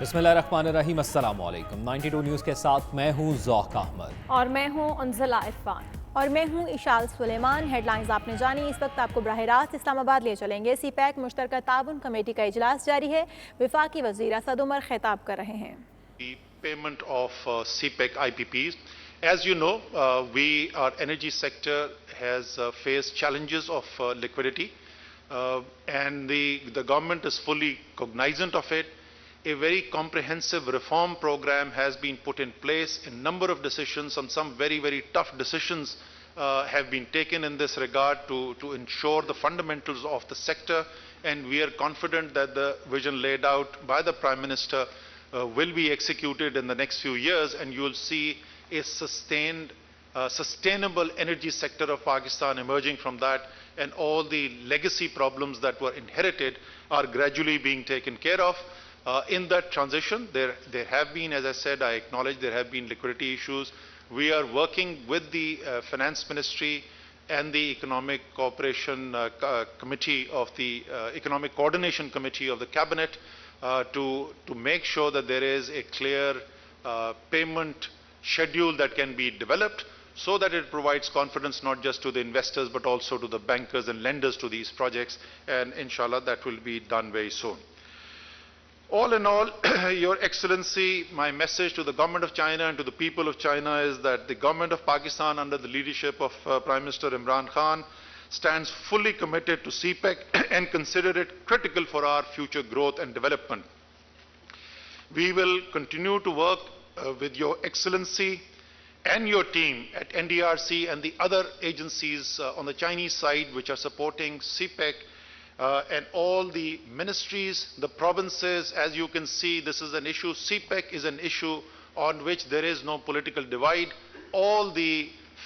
بسم اللہ الرحمن الرحیم، السلام علیکم۔ 92 نیوز کے ساتھ میں ہوں ذوق احمد اور میں ہوں انزلہ عرفان اور میں ہوں اشال سلیمان۔ ہیڈ لائنز آپ نے جانی، اس وقت آپ کو براہ راست اسلام آباد لے چلیں گے۔ سی پیک مشترکہ تعاون کمیٹی کا اجلاس جاری ہے، وفاقی وزیر اسد عمر خطاب کر رہے ہیں۔ The payment of CPEC IPPs. As you know, our energy sector has faced challenges of liquidity, and the government is fully cognizant of it. A very comprehensive reform program has been put in place. A number of decisions, some very, very tough decisions have been taken in this regard to ensure the fundamentals of the sector, and we are confident that the vision laid out by the Prime Minister will be executed in the next few years, and you will see a sustainable energy sector of Pakistan emerging from that, and all the legacy problems that were inherited are gradually being taken care of. In that transition, there have been, as I said, I acknowledge there have been liquidity issues. We are working with the Finance Ministry and the Economic Cooperation Committee of the Economic Coordination Committee of the Cabinet to make sure that there is a clear payment schedule that can be developed, so that it provides confidence not just to the investors but also to the bankers and lenders to these projects, and inshallah that will be done very soon. All in all, Your Excellency, my message to the government of China and to the people of China is that the government of Pakistan under the leadership of Prime Minister Imran Khan stands fully committed to CPEC and consider it critical for our future growth and development. We will continue to work with Your Excellency and your team at NDRC and the other agencies on the Chinese side which are supporting CPEC, and all the ministries, the provinces. As you can see, this is an issue. CPEC is an issue on which there is no political divide. All the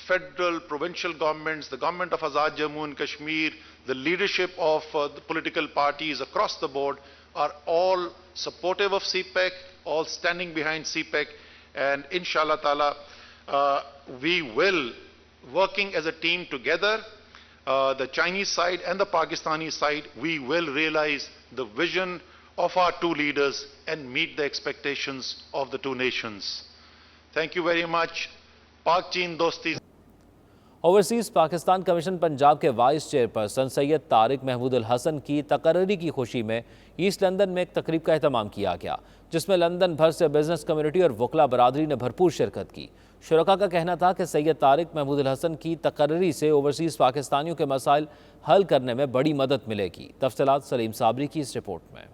federal, provincial governments, the government of Azad Jammu and Kashmir, the leadership of the political parties across the board are all supportive of CPEC, all standing behind CPEC, and inshallah ta'ala, we will, working as a team together, the Chinese side and the Pakistani side, we will realize the vision of our two leaders and meet the expectations of the two nations. Thank you very much. Pak Chin Dosti. Overseas Pakistan commission Punjab کے voice chairperson سید طارق محمود الحسن کی تقرری کی خوشی میں asset London میں ایک تقریب کا اہتمام کیا گیا، جس میں لندن بھر سے بزنس کمیونٹی اور وکلا برادری نے بھرپور شرکت کی۔ شرکاء کا کہنا تھا کہ سید طارق محمود الحسن کی تقرری سے اوورسیز پاکستانیوں کے مسائل حل کرنے میں بڑی مدد ملے گی۔ تفصیلات سلیم صابری کی اس رپورٹ میں۔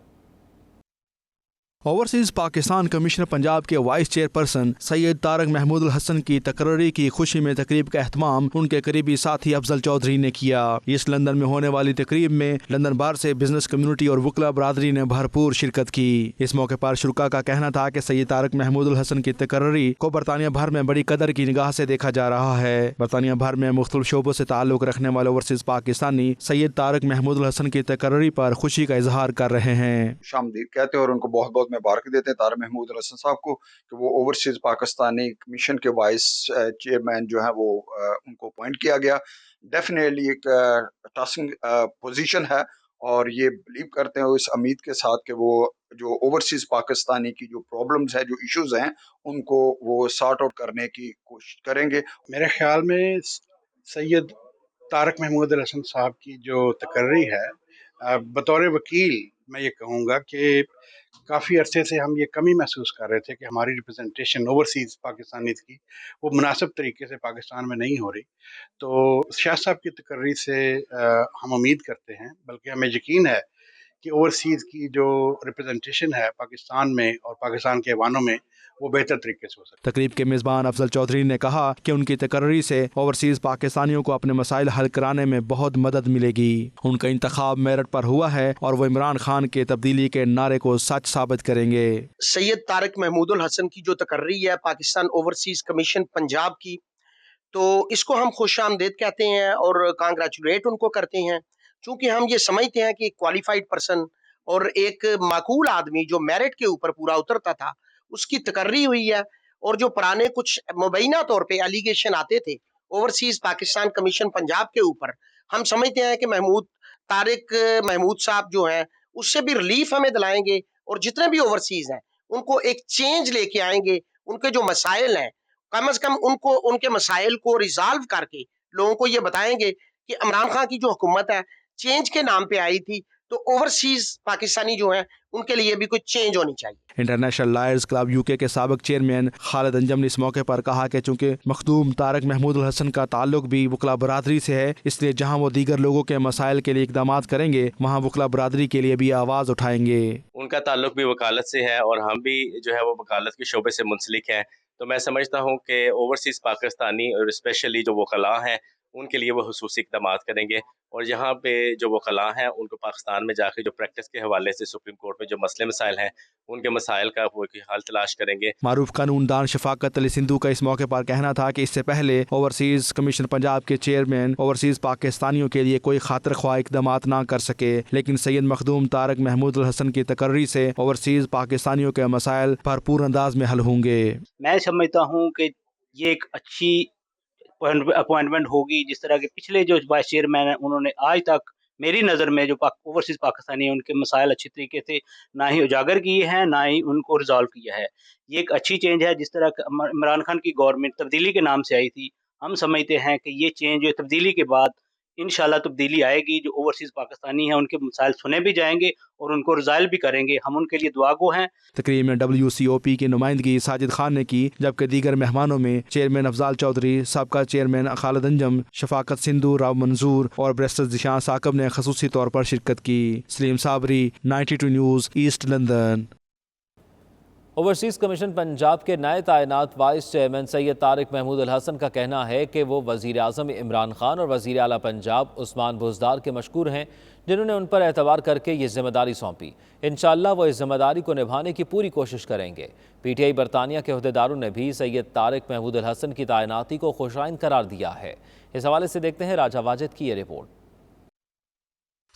اوورسیز پاکستان کمیشنر پنجاب کے وائس چیئرپرسن سید طارق محمود الحسن کی تقرری کی خوشی میں تقریب کا اہتمام ان کے قریبی ساتھی افضل چودھری نے کیا۔ اس لندن میں ہونے والی تقریب میں لندن بھر سے بزنس کمیونٹی اور وکلا برادری نے بھرپور شرکت کی۔ اس موقع پر شرکاء کا کہنا تھا کہ سید طارق محمود الحسن کی تقرری کو برطانیہ بھر میں بڑی قدر کی نگاہ سے دیکھا جا رہا ہے۔ برطانیہ بھر میں مختلف شعبوں سے تعلق رکھنے والے اوورسیز پاکستانی سید طارق محمود الحسن کی تقرری پر خوشی کا اظہار کر رہے ہیں۔ خوش آمدید کہتے ہیں اور ان کو بہت بہت مبارک دیتے ہیں طارق محمود الحسن صاحب کو کہ وہ اوورسیز پاکستانی کمیشن کے وائس چیئرمین جو ہیں وہ ان کو اپوائنٹ کیا گیا۔ ڈیفینیٹلی ایک ٹاسکنگ پوزیشن ہے، اور یہ بلیو کرتے ہیں اس امید کے ساتھ کہ وہ جو اوورسیز پاکستانی کی جو پرابلمز ہیں، جو ایشوز ہیں، ان کو وہ سارٹ آؤٹ کرنے کی کوشش کریں گے۔ میرے خیال میں سید طارق محمود الحسن صاحب کی جو تقرری ہے، بطور وکیل میں یہ کہوں گا کہ کافی عرصے سے ہم یہ کمی محسوس کر رہے تھے کہ ہماری ریپرزنٹیشن اوورسیز پاکستانیز کی وہ مناسب طریقے سے پاکستان میں نہیں ہو رہی۔ تو شاہ صاحب کی تقرری سے ہم امید کرتے ہیں، بلکہ ہمیں یقین ہے کہ اوورسیز کی جو ریپرزنٹیشن ہے پاکستان میں اور پاکستان کے ایوانوں میں وہ بہتر طریقے سے ہو سکتا ہے۔ تقریب کے میزبان افضل چودھری نے کہا کہ ان کی تقرری سے اوورسیز پاکستانیوں کو اپنے مسائل حل کرانے میں بہت مدد ملے گی۔ ان کا انتخاب میرٹ پر ہوا ہے اور وہ عمران خان کے تبدیلی کے نعرے کو سچ ثابت کریں گے۔ سید طارق محمود الحسن کی جو تقرری ہے پاکستان اوورسیز کمیشن پنجاب کی، تو اس کو ہم خوش آمدید کہتے ہیں اور کانگریچولیٹ ان کو کرتے ہیں، چونکہ ہم یہ سمجھتے ہیں کہ کوالیفائڈ پرسن اور ایک معقول آدمی جو میرٹ کے اوپر پورا اترتا تھا اس کی تقرری ہوئی ہے، اور جو پرانے کچھ مبینہ طور پہ الیگیشن آتے تھے اوورسیز پاکستان کمیشن پنجاب کے اوپر، ہم سمجھتے ہیں کہ طارق محمود صاحب جو ہیں اس سے بھی ریلیف ہمیں دلائیں گے، اور جتنے بھی اوورسیز ہیں ان کو ایک چینج لے کے آئیں گے. ان کے جو مسائل ہیں کم از کم ان کے مسائل کو ریزالو کر کے لوگوں کو یہ بتائیں گے کہ عمران خان کی جو حکومت ہے چینج کے نام پہ آئی تھی, تو اوورسیز پاکستانی جو ہیں ان کے لیے بھی کوئی چینج ہونی چاہیے. انٹرنیشنل لائرز کلب UK کے سابق چیئرمین خالد انجم نے اس موقع پر کہا کہ چونکہ مخدوم طارق محمود الحسن کا تعلق بھی وکلا برادری سے ہے, اس لیے جہاں وہ دیگر لوگوں کے مسائل کے لیے اقدامات کریں گے وہاں وکلا برادری کے لیے بھی آواز اٹھائیں گے. ان کا تعلق بھی وکالت سے ہے اور ہم بھی جو ہے وہ وکالت کے شعبے سے منسلک ہیں, تو میں سمجھتا ہوں کہ اوورسیز پاکستانی اور اسپیشلی جو وکلاء ہیں ان کے لیے وہ خصوصی اقدامات کریں گے, اور یہاں پہ جو وکلاء ہیں ان کو پاکستان میں جا کے جو پریکٹس کے حوالے سے سپریم کورٹ میں جو مسئلے مسائل ہیں ان کے مسائل کا وہ حل تلاش کریں گے. معروف قانون دان شفاقت علی سندھو کا اس موقع پر کہنا تھا کہ اس سے پہلے اوورسیز کمیشن پنجاب کے چیئرمین اوورسیز پاکستانیوں کے لیے کوئی خاطر خواہ اقدامات نہ کر سکے, لیکن سید مخدوم طارق محمود الحسن کی تقرری سے اوورسیز پاکستانیوں کے مسائل بھرپور انداز میں حل ہوں گے. میں سمجھتا ہوں کہ یہ ایک اچھی اپوائنٹمنٹ ہوگی, جس طرح کے پچھلے جو وائس چیئرمین ہیں انہوں نے آج تک میری نظر میں جو اوورسیز پاکستانی ہیں ان کے مسائل اچھی طریقے سے نہ ہی اجاگر کیے ہیں نہ ہی ان کو ریزالو کیا ہے. یہ ایک اچھی چینج ہے. جس طرح عمران خان کی گورنمنٹ تبدیلی کے نام سے آئی تھی, ہم سمجھتے ہیں کہ یہ چینج جو تبدیلی کے بعد انشاءاللہ تبدیلی آئے گی. جو اوورسیز پاکستانی ہیں ان کے مسائل سنے بھی جائیں گے اور ان کو ریزالو بھی کریں گے. ہم ان کے لیے دعا گو ہیں. تقریب میں WCOP کی نمائندگی ساجد خان نے کی, جبکہ دیگر مہمانوں میں چیئرمین افضال چودھری, سابقہ چیئرمین خالد انجم, شفاقت سندھو, راو منظور اور بریسٹر ذیشان ثاقب نے خصوصی طور پر شرکت کی. Salim Sabri, 92 news, east London. Overseas commission Punjab کے نئے تعینات وائس چیئرمین سید طارق محمود الحسن کا کہنا ہے کہ وہ وزیر اعظم عمران خان اور وزیر اعلیٰ پنجاب عثمان بزدار کے مشکور ہیں, جنہوں نے ان پر اعتبار کر کے یہ ذمہ داری سونپی. انشاءاللہ وہ اس ذمہ داری کو نبھانے کی پوری کوشش کریں گے. PTI برطانیہ کے عہدیداروں نے بھی سید طارق محمود الحسن کی تعیناتی کو خوشائند قرار دیا ہے. اس حوالے سے دیکھتے ہیں راجہ واجد کی یہ رپورٹ.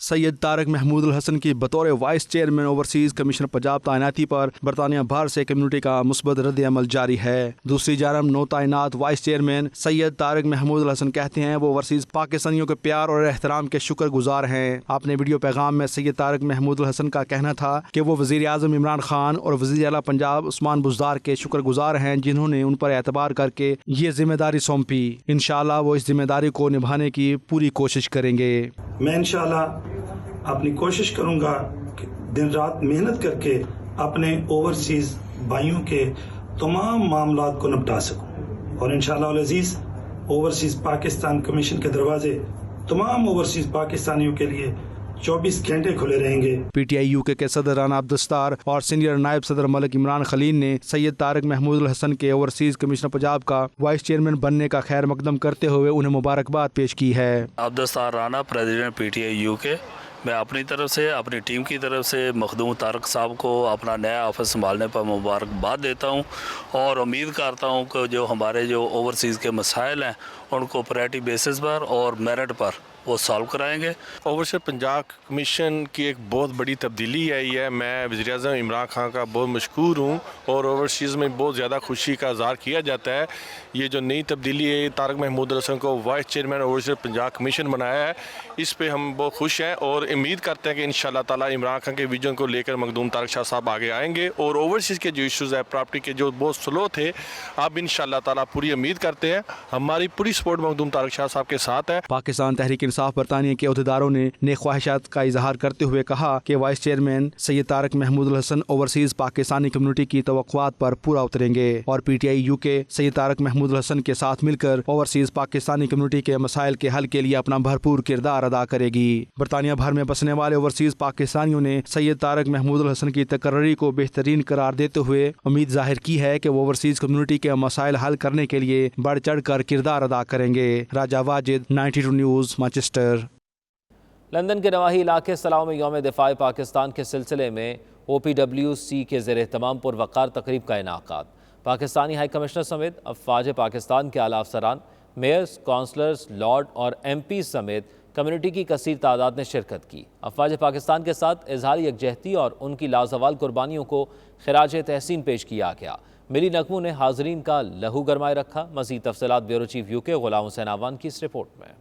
سید طارق محمود الحسن کی بطور vice chairman overseas commission Punjab تعیناتی پر برطانیہ بھر سے کمیونٹی کا مثبت رد عمل جاری ہے. دوسری جانب نو تعینات وائس چیئرمین سید طارق محمود الحسن کہتے ہیں وہ اوورسیز پاکستانیوں کے پیار اور احترام کے شکر گزار ہیں. اپنے ویڈیو پیغام میں سید طارق محمود الحسن کا کہنا تھا کہ وہ وزیر اعظم عمران خان اور وزیر اعلیٰ پنجاب عثمان بزدار کے شکر گزار ہیں, جنہوں نے ان پر اعتبار کر کے یہ ذمہ داری سونپی. انشاءاللہ وہ اس ذمہ داری کو نبھانے کی پوری کوشش کریں گے. میں انشاءاللہ اپنی کوشش کروں گا کہ دن رات محنت کر کے اپنے اوورسیز بھائیوں کے تمام معاملات کو نپٹا سکوں, اور انشاءاللہ العزیز اوورسیز پاکستان کمیشن کے دروازے تمام اوورسیز پاکستانیوں کے لیے 24 گھنٹے کھلے رہیں گے. PTI UK کے صدر رانا عبدالستار اور سینئر نائب صدر ملک عمران خلیل نے سید طارق محمود الحسن کے اوورسیز کمیشنر پنجاب کا وائس چیئرمین بننے کا خیر مقدم کرتے ہوئے انہیں مبارکباد پیش کی ہے. Abdul Sattar Rana, president PTI UK. میں اپنی طرف سے, اپنی ٹیم کی طرف سے مخدوم طارق صاحب کو اپنا نیا آفس سنبھالنے پر مبارکباد دیتا ہوں, اور امید کرتا ہوں کہ جو ہمارے جو اوورسیز کے مسائل ہیں ان کو پرائرٹی بیسس پر اور میرٹ پر وہ سالو کرائیں گے. اوورسیز پنجاب کمیشن کی ایک بہت بڑی تبدیلی آئی ہے. میں وزیر اعظم عمران خان کا بہت مشکور ہوں, اور اوورسیز میں بہت زیادہ خوشی کا اظہار کیا جاتا ہے. یہ جو نئی تبدیلی ہے, طارق محمود الحسن کو vice chairman overseas Punjab commission بنایا ہے, اس پہ ہم بہت خوش ہیں اور امید کرتے ہیں کہ انشاءاللہ تعالی عمران خان کے ویژن کو لے کر مخدوم طارق شاہ صاحب آگے آئیں گے, اور اوورسیز کے جو ایشوز ہیں پراپرٹی کے جو بہت سلو تھے, اب انشاءاللہ تعالی پوری امید کرتے ہیں ہماری پوری سپورٹ مخدوم طارق شاہ صاحب کے ساتھ ہے. پاکستان تحریک انصاف برطانیہ کے عہدیداروں نے نیک خواہشات کا اظہار کرتے ہوئے کہا کہ وائس چیئرمین سید طارق محمود الحسن اوورسیز پاکستانی کمیونٹی کی توقعات پر پورا اتریں گے, اور PTI UK سید طارق محمود الحسن کے ساتھ مل کر اوورسیز پاکستانی کمیونٹی کے مسائل کے حل کے لیے اپنا بھرپور کردار ادا کرے گی. برطانیہ بھر میں بسنے والے اوورسیز پاکستانیوں نے سید طارق محمود الحسن کی تقرری کو بہترین قرار دیتے ہوئے امید ظاہر کی ہے کہ وہ اوورسیز کمیونٹی کے مسائل حل کرنے کے لیے بڑھ چڑھ کر کردار ادا کریں گے. راجہ واجد, 92 نیوز, مانچسٹر. لندن کے نواحی علاقے سلاؤ میں یوم دفاع پاکستان کے سلسلے میں OPWC کے زیر اہتمام پروقار تقریب کا انعقاد. پاکستانی ہائی کمشنر سمیت افواج پاکستان کے اعلیٰ افسران, میئرز, کونسلرز, لارڈ اور MP سمیت کمیونٹی کی کثیر تعداد نے شرکت کی. افواج پاکستان کے ساتھ اظہار یکجہتی اور ان کی لازوال قربانیوں کو خراج تحسین پیش کیا گیا. ملی نغموں نے حاضرین کا لہو گرمائے رکھا. مزید تفصیلات بیورو چیف UK غلام حسین آوان کی اس رپورٹ میں.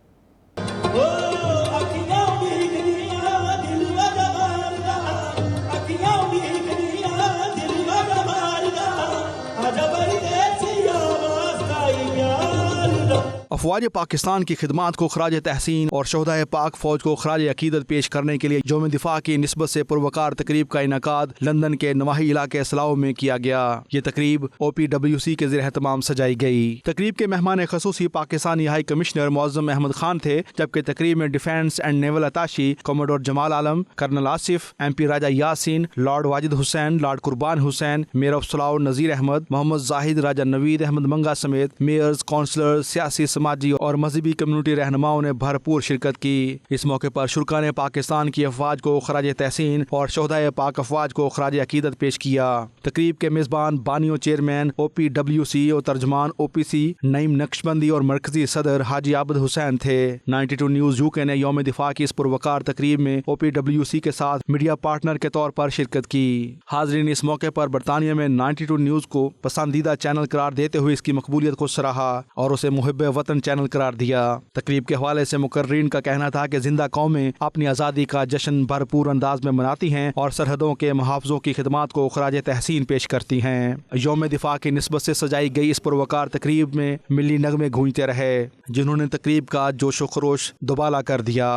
अफवाज पाकिस्तान की खिदमात को खराज तहसीन और शहदाए पाक फौज को खराज अकीदत पेश करने के लिए यौम दिफा की निस्बत से पुरवकार तकरीब का इनकाद लंदन के नवाही इलाके सलाओ में किया गया। ये तकरीब OPWC के ज़रिए एहतमाम सजाई गई। तकरीब के मेहमान खसूसी पाकिस्तानी हाई कमिश्नर मुअज़्ज़म अहमद खान थे, जबकि तकरीब में defence and naval attache commodore Jamal Alam, colonel Asif, MP Raja Yasin, lord Wajid Hussain, lord Qurban Hussain, mayor of Slough Nazir Ahmed, Mohammad Zahid, Raja Naveed Ahmed Manga समेत मेयर्स, काउंसलर, सियासी, समाजी और मजहबी कम्युनिटी रहनुमाओं ने भरपूर शिरकत की। इस मौके पर शुरका ने पाकिस्तान की अफवाज को खराज तहसीन और शहदाए पाक अफवाज को खराज अकीदत पेश किया। तकरीब के मेज़बान बानियों चेयरमैन OPWC और तर्जमान OPC नईम नक्शबंदी और मरकजी सदर हाजी आबिद हुसैन थे। 92 न्यूज़ UK ने यौम दिफा की इस पुरवकार तकरीब में OPWC के साथ मीडिया पार्टनर के तौर पर शिरकत की। हाजरीन इस मौके पर बरतानिया में 92 न्यूज़ को पसंदीदा चैनल करार देते हुए इसकी मकबूलियत को सराहा और उसे मुहिब वतन चैनल करार दिया। तकरीब के हवाले से मुकर्रीन का कहना था कि जिंदा कौमें अपनी आज़ादी का जश्न भरपूर अंदाज में मनाती हैं और सरहदों के मुहाफ़िज़ों की खिदमात को खराज तहसीन पेश करती हैं। यौम दिफा की निस्बत से सजाई गई इस पुरवकार तकरीब में मिली नगमे गूंजते रहे, जिन्होंने तकरीब का जोशो खरोश दुबाला कर दिया।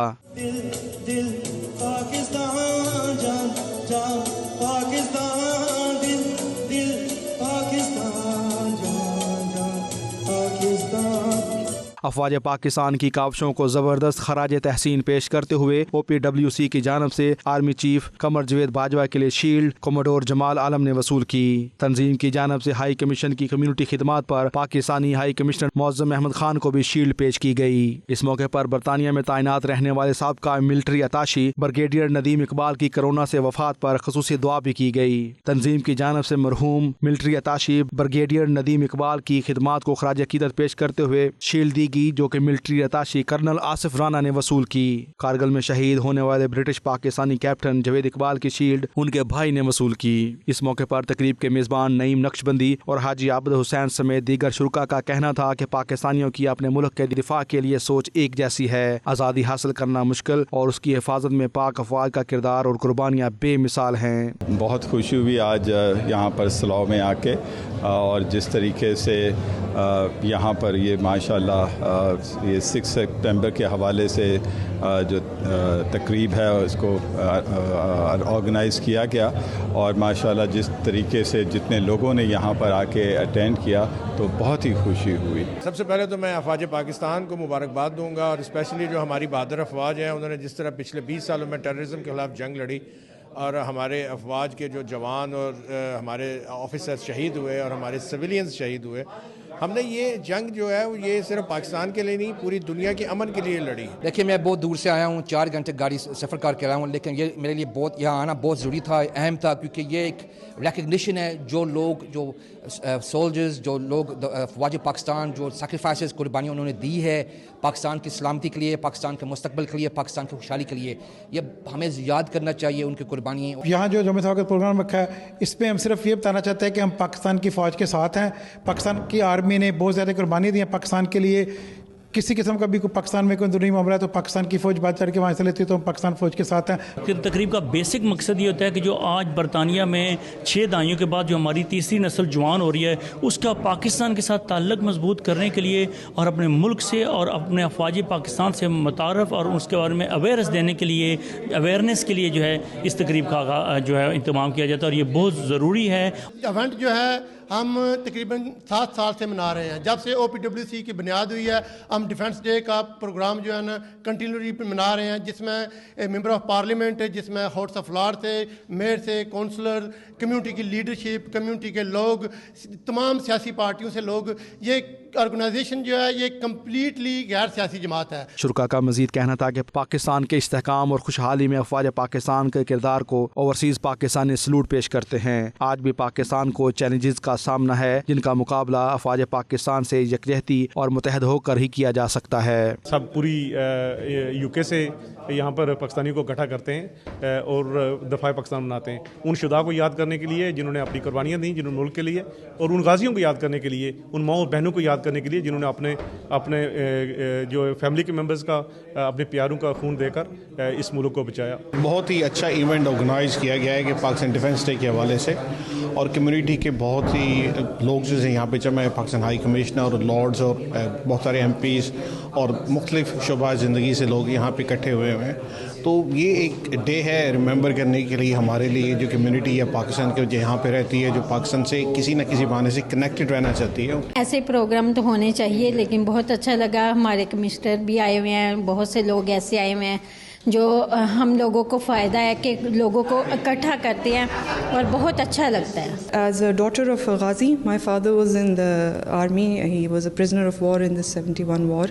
अफवाज पाकिस्तान की काविशों को ज़बरदस्त खराज तहसीन पेश करते हुए OPWC की जानब से आर्मी चीफ कमर जवेद बाजवा के लिए शील्ड कमोडोर जमाल आलम ने वसूल की। तंजीम की जानब से हाई कमीशन की कम्युनिटी खिदमात पर पाकिस्तानी हाई कमिश्नर मुअज़्ज़म अहमद खान को भी शील्ड पेश की गई। इस मौके पर बरतानिया में तैनात रहने वाले साबका military attaché brigadier Nadeem Iqbal की कोरोना से वफात पर खसूसी दुआ भी की गई। तंजीम की जानब से मरहूम military attaché brigadier Nadeem Iqbal की खिदमात को खराज अकीदत पेश करते हुए शील्ड दी की, जो कि military attaché colonel Asif Rana ने वसूल की। कारगिल में शहीद होने वाले ब्रिटिश पाकिस्तानी कैप्टन जवेद इकबाल की शील्ड उनके भाई ने वसूल की। इस मौके पर तकरीब के मेजबान नईम नक्शबंदी और हाजी आबिद हुसैन समेत दीगर शुरका का कहना था कि पाकिस्तानियों की अपने मुल्क के दिफा के लिए सोच एक जैसी है। आज़ादी हासिल करना मुश्किल और उसकी हिफाजत में पाक अफवाज का किरदार और कुर्बानियाँ बेमिसाल हैं। बहुत खुशी हुई आज यहाँ पर सलाव में आके, और जिस तरीके से यहाँ पर ये माशाल्लाह ये 6 सितंबर के हवाले से जो तकरीब है उसको ऑर्गेनाइज़ किया गया, और माशाल्लाह जिस तरीके से जितने लोगों ने यहाँ पर आके अटेंड किया तो बहुत ही खुशी हुई। सबसे पहले तो मैं अफवाज पाकिस्तान को मुबारकबाद दूंगा, और स्पेशली जो हमारी बहादुर अफवाज हैं उन्होंने जिस तरह पिछले 20 सालों में टेररिज्म के खिलाफ जंग लड़ी, और हमारे अफवाज के जो जवान और हमारे ऑफिसर शहीद हुए और हमारे सिविलियंस शहीद हुए, हमने ये जंग जो है ये सिर्फ पाकिस्तान के लिए नहीं पूरी दुनिया के अमन के लिए लड़ी। देखिए मैं बहुत दूर से आया हूँ, 4 घंटे गाड़ी सफ़र करके आया हूँ, लेकिन ये मेरे लिए बहुत यहाँ आना बहुत ज़रूरी था, अहम था, क्योंकि ये एक रिकग्निशन है जो लोग जो सोल्जर्स जो लोग अफवाज पाकिस्तान जो सैक्रिफाइसेस कुर्बानियाँ उन्होंने दी है पाकिस्तान की सलामती के लिए, पाकिस्तान के मुस्तकबिल के लिए, पाकिस्तान की खुशहाली के लिए, ये हमें याद करना चाहिए उनकी कुर्बानी। यहाँ जो जमे का प्रोग्राम रखा है इस पर हम सिर्फ ये बताना चाहते हैं कि हम पाकिस्तान की फ़ौज के साथ हैं। पाकिस्तान की आर्मी ने बहुत ज़्यादा कुर्बानी दी है पाकिस्तान के लिए। किसी किस्म का भी कोई पाकिस्तान में कोई अंदरूनी मामला है तो पाकिस्तान की फ़ौज बात चढ़ के वहाँ से लेती है, तो हम पाकिस्तान फ़ौज के साथ हैं। तकरीब का बेसिक मकसद ये होता है कि जो आज बरतानिया में 6 दहाइयों के बाद जो हमारी तीसरी नस्ल जवान हो रही है उसका पाकिस्तान के साथ ताल्लुक़ मजबूत करने के लिए और अपने मुल्क से और अपने अफवाज पाकिस्तान से मुतारफ़ और उसके बारे में अवेयरनेस के लिए जो है इस तकरीब का जो है इंतज़ाम किया जाता है, और ये बहुत ज़रूरी है। इवेंट जो है हम तकरीबन 7 साल से मना रहे हैं, जब से OPWC की बुनियाद हुई है। हम डिफेंस डे का प्रोग्राम जो है ना कंटिन्यूली मना रहे हैं, जिसमें मेंबर ऑफ पार्लियामेंट है, जिसमें हाउस ऑफ लॉर्ड से, मेयर से, काउंसलर, कम्युनिटी की लीडरशिप, कम्युनिटी के लोग, तमाम सियासी पार्टियों से लोग, ये ऑर्गेनाइजेशन जो है ये कम्प्लीटली गैर सियासी जमात है। शुरका का मजीद कहना था कि पाकिस्तान के इस्तेहकाम और खुशहाली में अफवाज पाकिस्तान के किरदार को ओवरसीज़ पाकिस्तानी सलूट पेश करते हैं। आज भी पाकिस्तान को चैलेंजेस का सामना है जिनका मुकाबला अफवाज पाकिस्तान से यकजहती और मुतहद होकर ही किया जा सकता है। सब पूरी UK से यहाँ पर पाकिस्तानी को इकट्ठा करते हैं और दफ़ा पाकिस्तान मनाते हैं। उन शुदा को याद करने के लिए जिन्होंने अपनी कुर्बानियाँ दी जिन्होंने मुल्क के लिए, और उन गाजियों को याद करने के लिए, उन माओ बहनों को याद करने के लिए जिन्होंने अपने जो फैमिली के मेंबर्स का अपने प्यारों का खून देकर इस मुल्क को बचाया। बहुत ही अच्छा इवेंट ऑर्गेनाइज़ किया गया है कि पाकिस्तान डिफेंस डे के हवाले से, और कम्युनिटी के बहुत ही काफ़ी लोग जो हैं यहाँ पे जब मैं पाकिस्तान हाई कमिश्नर और लॉर्ड्स और बहुत सारे MPs और मुख्तलिफ शुबा ज़िंदगी से लोग यहाँ पे इकट्ठे हुए हैं, तो ये एक डे है रिमेंबर करने के लिए हमारे लिए, जो कम्युनिटी है पाकिस्तान के जो यहाँ पे रहती है, जो पाकिस्तान से किसी न किसी बहाने से कनेक्टेड रहना चाहती है। ऐसे प्रोग्राम तो होने चाहिए, लेकिन बहुत अच्छा लगा, हमारे कमिश्नर भी आए हुए हैं, बहुत से लोग ऐसे आए हुए हैं जो हम लोगों को फ़ायदा है कि लोगों को इकट्ठा करते हैं और बहुत अच्छा लगता है। As a daughter of a Ghazi, my father was in the army, he was a prisoner of war in the 71 war.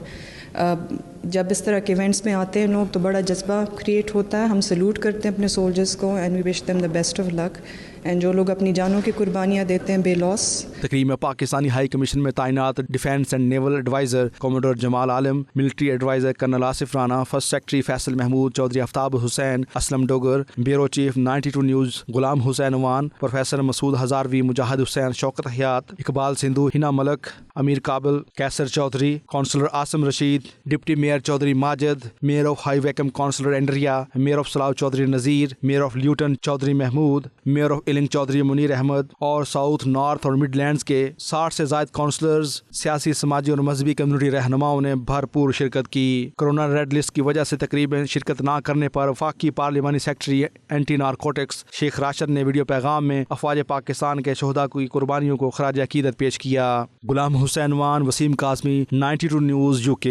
जब इस तरह के इवेंट्स में आते हैं लोग तो बड़ा जज्बा क्रिएट होता है, हम सल्यूट करते हैं अपने सोल्जर्स को and we wish them the best of luck, and जो लोग अपनी जानों की कुर्बानियाँ देते हैं बेलॉस। तकरीब में पाकिस्तानी हाई कमीशन में तैनात defence and naval adviser commodore Jamal Alam, military adviser colonel Asif Rana, first secretary Faisal Mahmood, Chaudhry Aftab Hussain, Aslam Dogar, bureau chief 92 news Ghulam Hussain Awan, professor Masood Hazarvi, Mujahid Hussain, Shaukat Hayat, Iqbal Sindhu, Hina Malak, Amir Kabil, Kaiser Chaudhry, councillor Asam Rashid, deputy mayor Chaudhry Majid, mayor of High Wycombe councillor Andrea, mayor of Slough Chaudhry Nazir, mayor of Luton Chaudhry Mahmood, mayor of Ealing Chaudhry Munir Ahmed और south, north और Midlands के 60 से ज़ायद counsellors, सियासी, समाजी और मजहबी community रहनुमाओं ने भरपूर शिरकत की। कोरोना रेड लिस्ट की वजह से तकरीब में शिरकत न करने पर वफाकी पार्लिमानी secretary anti narcotics Sheikh Rashid ने वीडियो पैगाम में अफवाज पाकिस्तान के शहदा की कुर्बानियों को खराज अकीदत पेश किया। Ghulam Hussain Awan, Waseem Qasmi, 92 news UK।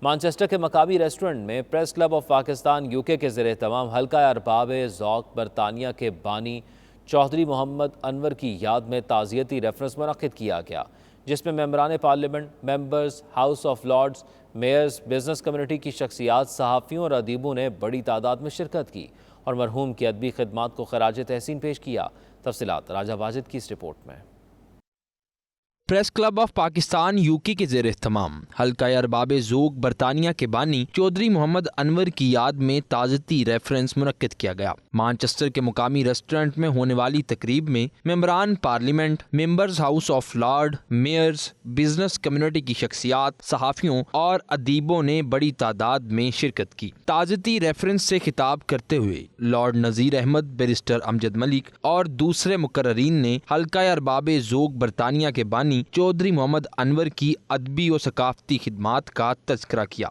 Manchester के मकाबी रेस्टोरेंट में press club of Pakistan UK के ज़ेर तमाम हल्का अरबाब ज़ौक़ बरतानिया के बानी चौधरी मोहम्मद अनवर की याद में ताज़ियती रेफरेंस मुनक़्क़िद किया गया, जिसमें मेंबरान parliament, members, house of lords, mayors, business community की शख्सियात, सहाफ़ियों और अदीबों ने बड़ी तादाद में शिरकत की और मरहूम की अदबी खिदमात को खराज तहसीन पेश किया। तफसीलात राजा वाजिद की इस रिपोर्ट में। Press club of Pakistan UK के ज़ेर तमाम हल्का अरबाब ज़ौक़ बरतानिया के बानी चौधरी मोहम्मद अनवर की याद में ताज़ती रेफरेंस मुनक़्क़िद किया गया। मानचेस्टर के मुकामी रेस्टोरेंट में होने वाली तकरीब में मेंबरान parliament, members house of lord, mayors, business community की शख्सियात, सहाफ़ियों और अदीबों ने बड़ी तादाद में शिरकत की। ताज़ती रेफरेंस से खिताब करते हुए लॉर्ड नज़ीर अहमद, बैरिस्टर अमजद मलिक और दूसरे मुकर्ररीन ने हल्का अरबाब ज़ौक़ बरतानिया के बानी चौधरी मोहम्मद अनवर की अदबी और सकाफती खिदमात का तज़किरा किया।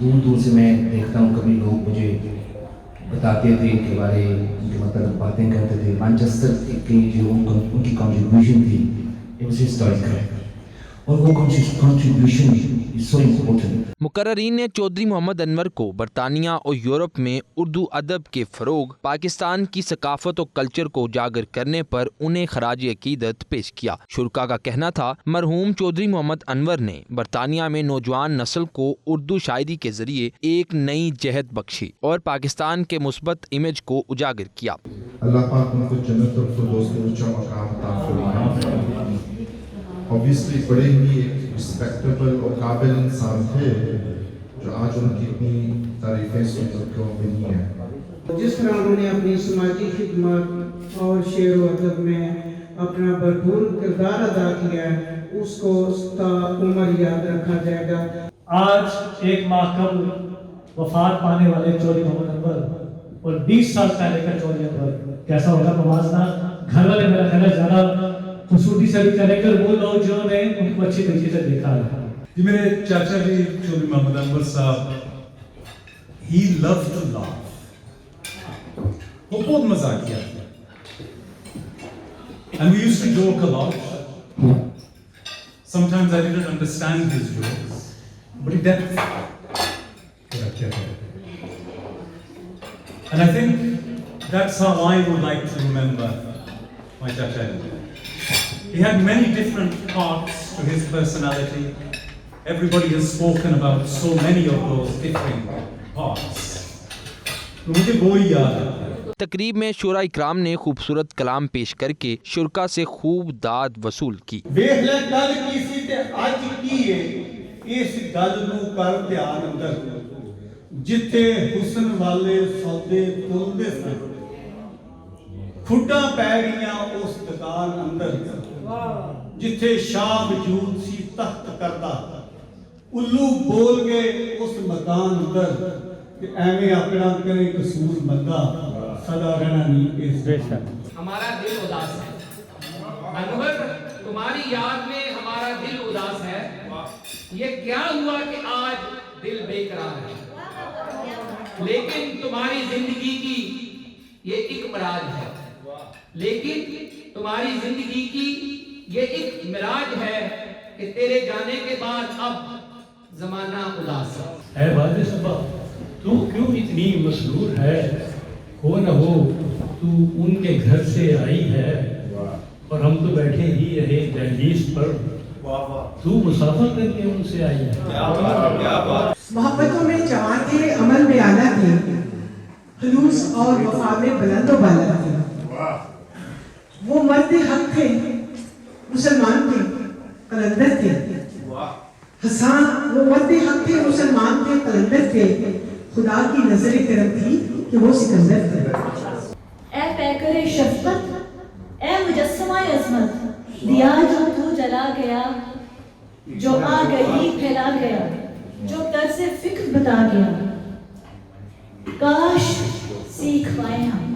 दूर दूर से मैं देखता हूँ, कभी लोग मुझे बताते थे इनके बारे, उनके मतलब बातें करते थे। मैनचेस्टर की जो उनकी कंट्रीब्यूशन थी, इट वाज हिस्टोरिकल और वो कंट्रीब्यूशन इज सो इम्पोर्टेंट। मुकर्ररीन ने चौधरी मोहम्मद अनवर को बरतानिया और यूरोप में उर्दू अदब के फ़रोग, पाकिस्तान की सकाफत और कल्चर को उजागर करने पर उन्हें खराज अकीदत पेश किया। शुरका का कहना था मरहूम चौधरी मोहम्मद अनवर ने बरतानिया में नौजवान नस्ल को उर्दू शायरी के जरिए एक नई जहद बख्शी और पाकिस्तान के मुस्बत इमेज को उजागर किया। अल्लाह पाक उनको जन्नत और फिरदौस के ऊंचा मकाम अता फरमाए। ऑब्वियसली बड़े ही रिस्पेक्टेबल और काबिल इंसान थे, जो आज उनकी इतनी तारीफें सुनकर क्यों मिली हैं। जिस तरह उन्होंने अपनी समाजी खिदमत और शेर व अदब में अपना भरपूर किरदार अदा किया है, उसको उम्र याद रखा जाएगा। आज एक माह कबल वफात पाने वाले चौधरी मोहम्मद अनवर और 20 साल पहले का चौधरी अनवर कैसा होगा मवाजना। घर वाले मेरा ख्याल है ज्यादा खूबसूरती से भी करेंगे वो लोग जिन्होंने उनको अच्छी तरीके से देखा है। जी मेरे चाचा जी चौधरी मोहम्मद अनवर साहब, he loved to laugh, वो बहुत मजाक किया and we used to joke a lot. Sometimes I didn't understand his jokes, but he did. And I think that's how I would like to remember my chacha. He had many different parts to his personality. Everybody has spoken about so many of those different parts. मुझे वो ही याद है। तकरीब में शूरा इकराम ने खूबसूरत कलाम पेश करके शुरका से खूब दाद वसूल की। देख ले कल की सी ते आज की है, इस गल नू कर ध्यान अंदर, जिथे हुस्न वाले सौदे तुलदे सन, खुड्डा पै गईयां उस दुकान अंदर, जिथे शाह वजूद सी तख्त करदा, उल्लू बोल गए उस मकान अंदर, کہ ایویں اپنا کرے قصور بندہ سدا رہنا نہیں اس بے شک ہمارا دل اداس ہے انور تمہاری یاد میں ہمارا دل اداس ہے یہ کیا ہوا کہ آج دل بے قرار ہے لیکن تمہاری زندگی کی یہ ایک معراج ہے لیکن تمہاری زندگی کی یہ ایک معراج ہے کہ تیرے جانے کے بعد اب زمانہ اداس ہے اے والد صبا تو کیوں اتنی مسرور ہے ہو نہ ہو تو ان کے گھر سے آئی ہے اور ہم تو بیٹھے ہی رہے دہلیز پر تو مسافر کر کے ان سے آئی ہے محبتوں میں جوان تھے عمل میں اعلیٰ تھے خلوص اور وفا میں بلند و بالا تھے وہ مرد حق تھے مسلمان تھے قلندر تھے حسان وہ مرد حق تھے مسلمان تھے قلندر تھے خدا کی نظر کرم تھی کہ وہ سکندر تھے اے پیکر شفقت اے مجسمہ عظمت دیا جو تو جلا گیا جو آ گئی پھیلا گیا جو طرز فکر بتا گیا کاش سیکھ پائے ہم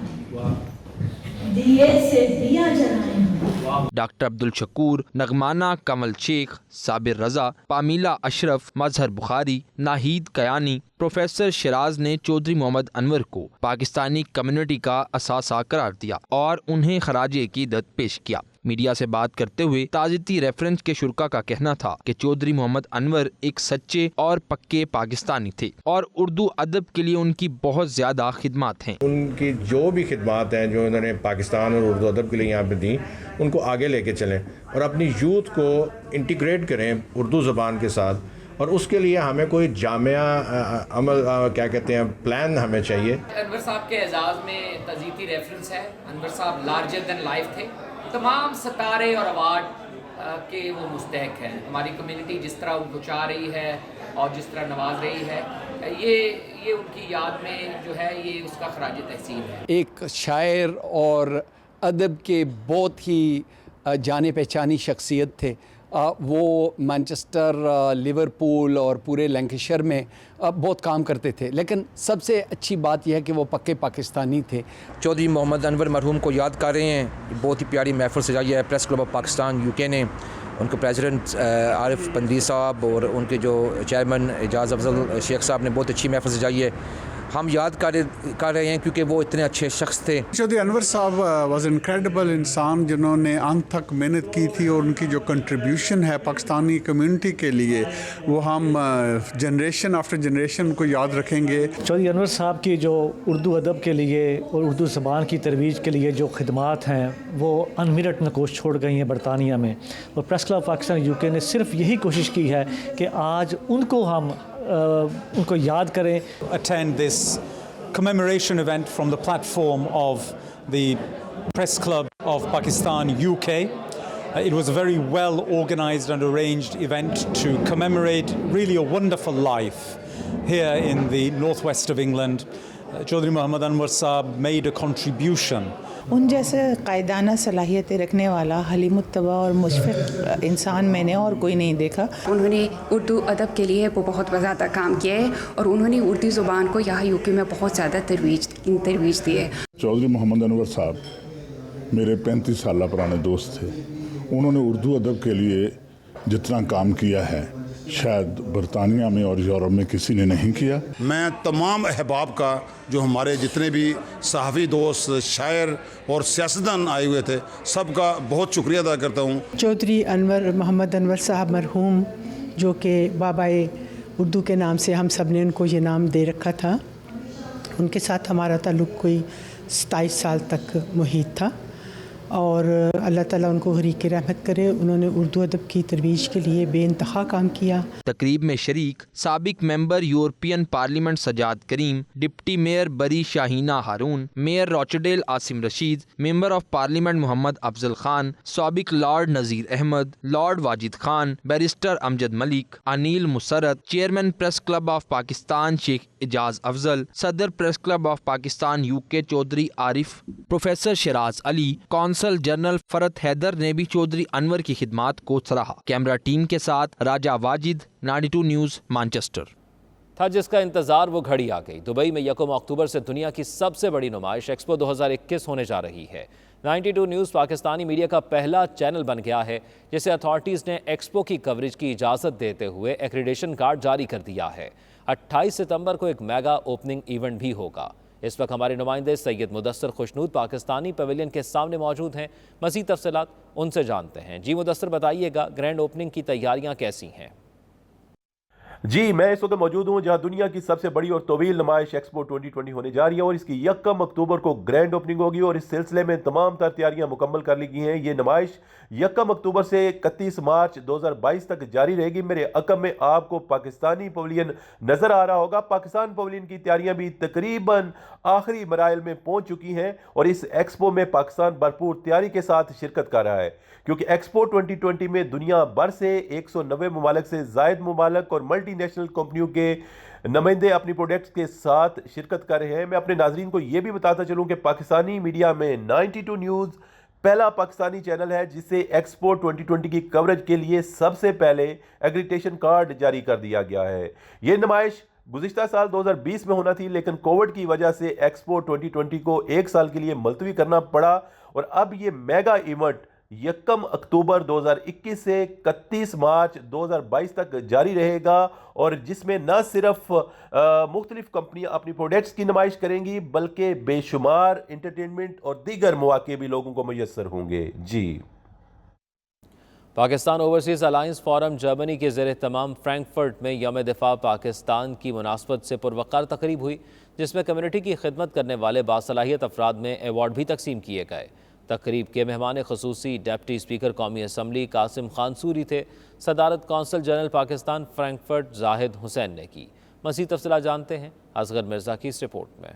دیے سے دیا جلائیں ہم ڈاکٹر عبدالشکور، نغمانہ کمل شیخ، صابر رضا، پامیلا اشرف، مظہر بخاری، ناہید کیانی، پروفیسر شیراز نے چودھری محمد انور کو پاکستانی کمیونٹی کا اثاثہ قرار دیا اور انہیں خراج عقیدت پیش کیا۔ میڈیا سے بات کرتے ہوئے تعزیتی ریفرنس کے شرکا کا کہنا تھا کہ چودھری محمد انور ایک سچے اور پکے پاکستانی تھے اور اردو ادب کے لیے ان کی بہت زیادہ خدمات ہیں۔ ان کی جو بھی خدمات ہیں جو انہوں نے پاکستان اور اردو ادب کے لیے یہاں پہ دیں ان کو آگے لے کے چلیں اور اپنی یوتھ کو انٹیگریٹ کریں اردو زبان کے ساتھ، اور اس کے لیے ہمیں کوئی جامعہ عمل کیا کہتے ہیں پلان ہمیں چاہیے۔ انور صاحب کے اعزاز میں تعزیتی ریفرنس ہے۔ انور صاحب لارجر دین لائف تھے، تمام ستارے اور ایوارڈ کے وہ مستحق ہیں۔ ہماری کمیونٹی جس طرح ان کو چاہ رہی ہے اور جس طرح نواز رہی ہے یہ ان کی یاد میں جو ہے یہ اس کا خراج تحسین ہے۔ ایک شاعر اور ادب کے بہت ہی جانے پہچانی شخصیت تھے۔ وہ مانچسٹر، لیورپول اور پورے لینکشائر میں بہت کام کرتے تھے، لیکن سب سے اچھی بات یہ ہے کہ وہ پکے پاکستانی تھے۔ چودھری محمد انور مرحوم کو یاد کر رہے ہیں، بہت ہی پیاری محفل سجائی ہے press club of Pakistan UK نے۔ ان کے پریزیڈنٹ عارف پندری صاحب اور ان کے جو چیئرمین اعجاز افضل شیخ صاحب نے بہت اچھی محفل سجائی ہے۔ ہم یاد کر رہے ہیں کیونکہ وہ اتنے اچھے شخص تھے۔ چودھری انور صاحب واز انکریڈیبل انسان جنہوں نے انت تک محنت کی تھی، اور ان کی جو کنٹریبیوشن ہے پاکستانی کمیونٹی کے لیے وہ ہم جنریشن آفٹر جنریشن کو یاد رکھیں گے۔ چودھری انور صاحب کی جو اردو ادب کے لیے اور اردو زبان کی ترویج کے لیے جو خدمات ہیں وہ انمرٹ نقوش چھوڑ گئی ہیں برطانیہ میں، اور پریس کلب پاکستان یوکے نے صرف یہی کوشش کی ہے کہ آج ان کو ہم ان کو یاد کریں۔ Attend this commemoration event from the platform of the Press Club of Pakistan UK. It was a very well organized and arranged event to commemorate really a wonderful life here in the northwest of England. Chaudhry Muhammad Anwar Saab made a contribution. ان جیسے قائدانہ صلاحیتیں رکھنے والا حلیم الطبع اور مشفق انسان میں نے اور کوئی نہیں دیکھا۔ انہوں نے اردو ادب کے لیے وہ بہت زیادہ کام کیا ہے اور انہوں نے اردو زبان کو یہاں یوکے میں بہت زیادہ ترویج دی ہے۔ چودھری محمد انور صاحب میرے 35 سالہ پرانے دوست تھے۔ انہوں نے اردو ادب کے لیے جتنا کام کیا ہے شاید برطانیہ میں اور یورپ میں کسی نے نہیں کیا۔ میں تمام احباب کا جو ہمارے جتنے بھی صحافی دوست، شاعر اور سیاستدان آئے ہوئے تھے سب کا بہت شکریہ ادا کرتا ہوں۔ چودھری انور محمد انور صاحب مرحوم، جو کہ بابائے اردو کے نام سے ہم سب نے ان کو یہ نام دے رکھا تھا، ان کے ساتھ ہمارا تعلق کوئی 27 سال تک محیط تھا، اور اللہ تعالیٰ ان کو غریق رحمت کرے۔ انہوں نے اردو ادب کی ترویج کے لیے بے انتہا کام کیا۔ تقریب میں شریک سابق member European parliament Sajjad Karim, deputy mayor Bury Shaheena Haroon, mayor Rochdale Asim Rashid, member of parliament Muhammad Afzal Khan, سابق lord Nazir Ahmed, lord Wajid Khan, barrister Amjad Malik, Anil Musarrat, chairman press club of Pakistan Sheikh Ijaz Afzal, صدر press club of Pakistan UK Chaudhry Arif, professor Shiraz Ali, council general فرت حیدر نے بھی چودھری انور کی خدمات کو سراہا۔ کیمرہ ٹیم کے ساتھ راجہ واجد، 92 نیوز، مانچسٹر۔ था जिसका इंतजार वो घड़ी आ गई। दुबई में 1 अक्टूबर से दुनिया की सबसे बड़ी नुमाइश एक्सपो 2021 होने जा रही है। 92 न्यूज़ पाकिस्तानी मीडिया का पहला चैनल बन गया है जिसे अथॉरिटीज़ ने एक्सपो की कवरेज की इजाज़त देते हुए एक्रीडेशन कार्ड जारी कर दिया है। 28 सितंबर को एक मेगा ओपनिंग इवेंट भी होगा। इस वक्त हमारे नुमाइंदे सैयद मुदस्सर खुशनूद पाकिस्तानी पवेलियन के सामने मौजूद हैं। मज़ीद तफसीलात उनसे जानते हैं। जी मुदस्सर, बताइएगा ग्रैंड ओपनिंग की तैयारियां कैसी हैं? जी, मैं इस वक्त मौजूद हूँ जहाँ दुनिया की सबसे बड़ी और तवील नुमाइश एक्सपो 2020 होने जा रही है और इसकी 1 अक्टूबर को ग्रैंड ओपनिंग होगी और इस सिलसिले में तमाम तर तैयारियाँ मुकम्मल कर ली गई हैं। ये नुमाइश 1 अक्टूबर से 31 मार्च 2022 तक जारी रहेगी। मेरे अकब में आपको पाकिस्तानी पवेलियन नज़र आ रहा होगा। पाकिस्तान पवेलियन की तैयारियाँ भी तकरीबन आखिरी मराइल में पहुँच चुकी हैं और इस एक्सपो में पाकिस्तान भरपूर तैयारी के साथ शिरकत कर रहा है, क्योंकि एक्सपो 2020 में दुनिया भर से 190 ममालिक से ज़ायद ममालिक और मल्टीनेशनल कंपनियों के नुमाइंदे अपनी प्रोडक्ट्स के साथ शिरकत कर रहे हैं। मैं अपने नाजरीन को ये भी बताता चलूँ कि पाकिस्तानी मीडिया में 92 न्यूज़ पहला पाकिस्तानी चैनल है जिसे एक्सपो 2020 की कवरेज के लिए सबसे पहले एक्रीडिटेशन कार्ड जारी कर दिया गया है। ये नुमाइश गुज़िश्ता साल 2020 में होना थी, लेकिन कोविड की वजह से एक्सपो 2020 को 1 साल के लिए मुलतवी करना पड़ा और अब ये मेगा इवेंट 1 अक्टूबर 2021 से 31 मार्च 2022 तक जारी रहेगा और जिसमें न सिर्फ मुख्तलिफ कंपनियां अपनी प्रोडक्ट्स की नुमाइश करेंगी बल्कि बेशुमार एंटरटेनमेंट और दीगर मौके भी लोगों को मुयस्सर होंगे। जी, Pakistan overseas alliance forum Germany के ज़ेर तमाम फ्रैंकफर्ट में यौम दिफा पाकिस्तान की मुनासबत से पुरवकार तकरीब हुई, जिसमें कम्युनिटी की खिदमत करने वाले बासलाहियत अफराद में एवार्ड भी तकसीम किए गए। तकरीब के मेहमान खसूसी डिप्टी स्पीकर कौमी असम्बली कासिम खान सूरी थे। सदारत consul general Pakistan Frankfurt Zahid Hussain ने की। मज़ीद तफसीलात जानते हैं असगर मिर्ज़ा की इस रिपोर्ट में।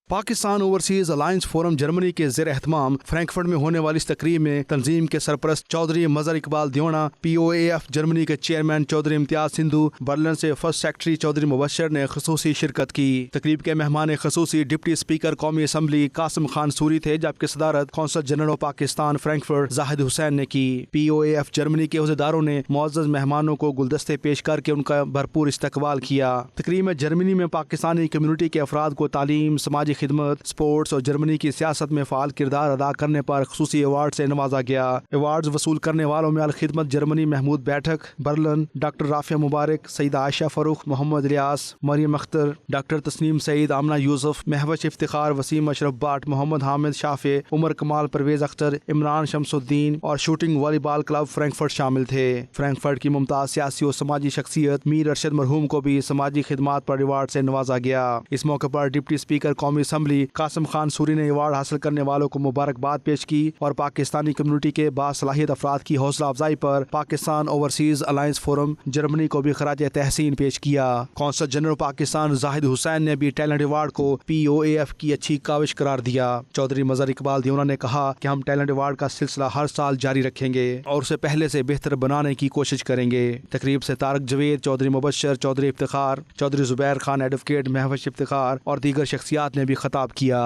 Pakistan overseas alliance forum Germany के ज़ेर एहतमाम फ्रैंकफर्ट में होने वाली इस तकरीब में तंजीम के सरपरस्त चौधरी मजहर इकबाल दियोना, POAF जर्मनी के चेयरमैन चौधरी इम्तियाज सिंधु, बर्लिन से फर्स्ट सेक्रेटरी चौधरी मुबशर ने खसूसी शिरकत की। तकरीब के मेहमान खसूसी डिप्टी स्पीकर कौमी असम्बली कासिम खान सूरी थे, जबकि सदारत consul general Pakistan Frankfurt Zahid Hussain ने की। POAF जर्मनी के अहदेदारों ने मुअज़्ज़ज़ मेहमानों को गुलदस्ते पेश करके उनका भरपूर इस्तकबाल किया। तकरीब में जर्मनी में पाकिस्तानी कम्युनिटी के अफराद को तालीम, समाजी खिदमत, स्पोर्ट्स और जर्मनी की सियासत में फ़ाल किरदार अदा करने पर खसूसी अवार्ड से नवाजा गया। अवार्ड वसूल करने वालों में अल खिदमत जर्मनी महमूद बैठक, बर्लिन डॉक्टर राफिया मुबारक, सईदा आयशा फ़रूख, मोहम्मद इलियास, मरियम अख्तर, डॉक्टर तस्नीम सईद, आमना यूसुफ, महवश इफ्तिखार, वसीम अशरफ बाट, मोहम्मद हामिद शाफे, उमर कमाल, परवेज अख्तर, इमरान शमसुद्दीन और शूटिंग वॉलीबॉल क्लब फ्रैंकफर्ट शामिल थे। फ्रैंकफर्ट की मुमताज़ सियासी और समाजी शख्सियत मीर अरशद मरहूम को भी समाजी खिदमात पर अवार्ड से नवाजा गया। इस मौके पर डिप्टी स्पीकर कौमी असम्बली कासिम खान सूरी ने अवार्ड हासिल करने वालों को मुबारकबाद पेश की और पाकिस्तानी कम्युनिटी के बासलाहियत अफराद की हौसला अफजाई पर Pakistan overseas alliance forum Germany को भी खराज तहसीन पेश किया। कौंसल जनरल पाकिस्तान जाहिद हुसैन ने भी टैलेंट अवार्ड को POAF की अच्छी काविश करार दिया। चौधरी मजहर इकबाल दियोना ने कहा कि हम टैलेंट अवार्ड का सिलसिला हर साल जारी रखेंगे और उसे पहले से बेहतर बनाने की कोशिश करेंगे। तकरीब से तारक जवेद, चौधरी मुबशर, चौधरी इफ्तिखार, चौधरी जुबैर खान एडवोकेट, महवश इफ्तिखार और दीगर शख्सियात ने भी खिताब किया।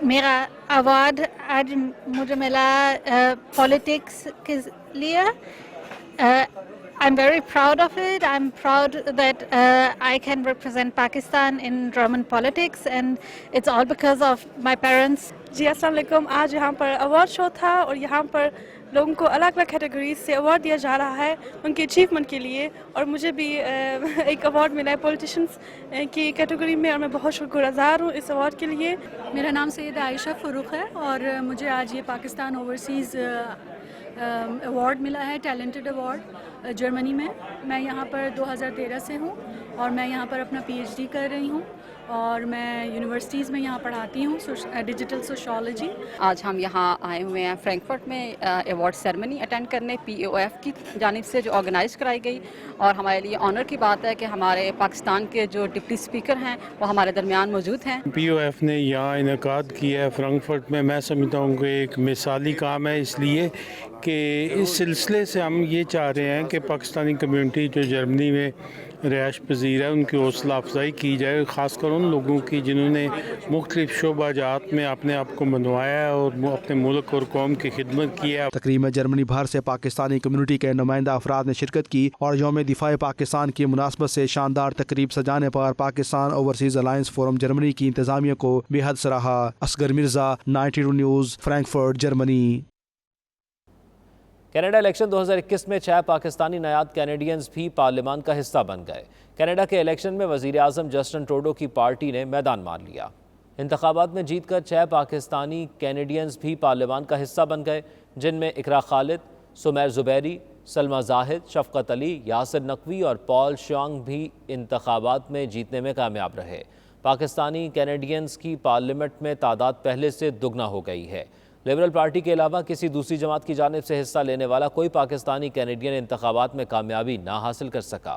मेरा अवार्ड आज मुझे मिला पॉलिटिक्स के लिए। I'm very proud of it. I'm proud that I can represent Pakistan in German politics, and it's all because of my parents. जी अस्सलाम वालेकुम। आज यहाँ पर अवार्ड शो था और यहाँ पर लोगों को अलग अलग कैटेगरीज से अवार्ड दिया जा रहा है उनके अचीवमेंट के लिए, और मुझे भी एक अवार्ड मिला है पॉलिटिशियंस की कैटेगरी में और मैं बहुत शुक्रगुजार हूँ इस अवार्ड के लिए। मेरा नाम सईदा आयशा फ़रूख है और मुझे आज ये पाकिस्तान ओवरसीज़ अवार्ड मिला है, टैलेंटेड अवार्ड जर्मनी में। मैं यहाँ पर 2013 से हूँ और मैं यहाँ पर अपना PhD कर रही हूँ और मैं यूनिवर्सिटीज़ में यहाँ पढ़ाती हूँ डिजिटल सोशोलॉजी। आज हम यहाँ आए हुए हैं फ्रैंकफर्ट में अवार्ड सेरेमनी अटेंड करने POAF की जानिब से जो ऑर्गेनाइज़ कराई गई, और हमारे लिए ऑनर की बात है कि हमारे पाकिस्तान के जो डिप्टी स्पीकर हैं वो हमारे दरमियान मौजूद हैं। POAF ने यहाँ इनेकाद किया है फ्रैंकफर्ट में। मैं समझता हूँ कि एक मिसाली काम है, इसलिए कि इस सिलसिले से हम ये चाह रहे हैं कि पाकिस्तानी कम्युनिटी जो जर्मनी में रिहाइश पजीर है उनकी हौसला अफजाई की जाए, ख़ासकर उन लोगों की जिन्होंने मुख्तलिफ शोबा जात में अपने आप को मनवाया है और अपने मुल्क और कौम की खिदमत की है। तकरीब में जर्मनी भर से पाकिस्तानी कम्युनिटी के नुमाइंदा अफराद ने शिरकत की और यौम दिफाए पाकिस्तान की मुनासबत से शानदार तकरीब सजाने पर Pakistan overseas alliance forum Germany की इंतजामिया को बेहद सराहा। Asghar Mirza, 92 news, Frankfurt, Germany. Canada election 2021 में 6 पाकिस्तानी नायाब कैनेडियंस भी पार्लियामान का हिस्सा बन गए। कनाडा के इलेक्शन में वज़ीर आज़म जस्टिन ट्रूडो की पार्टी ने मैदान मार लिया। इंतखाबात में जीतकर 6 पाकिस्तानी कैनेडियंस भी पार्लियामान का हिस्सा बन गए, जिनमें इकरा खालिद, सुमैर ज़ुबैरी, सलमा जाहिद, शफकत अली, यासिर नकवी और पॉल शॉन्ग भी इंतखाबात में जीतने में कामयाब रहे। पाकिस्तानी कैनेडियंस की पार्लियामेंट में तादाद पहले से दुगना हो गई है। लिबरल पार्टी के अलावा किसी दूसरी जमात की जानिब से हिस्सा लेने वाला कोई पाकिस्तानी कैनेडियन इंतखाबात में कामयाबी ना हासिल कर सका।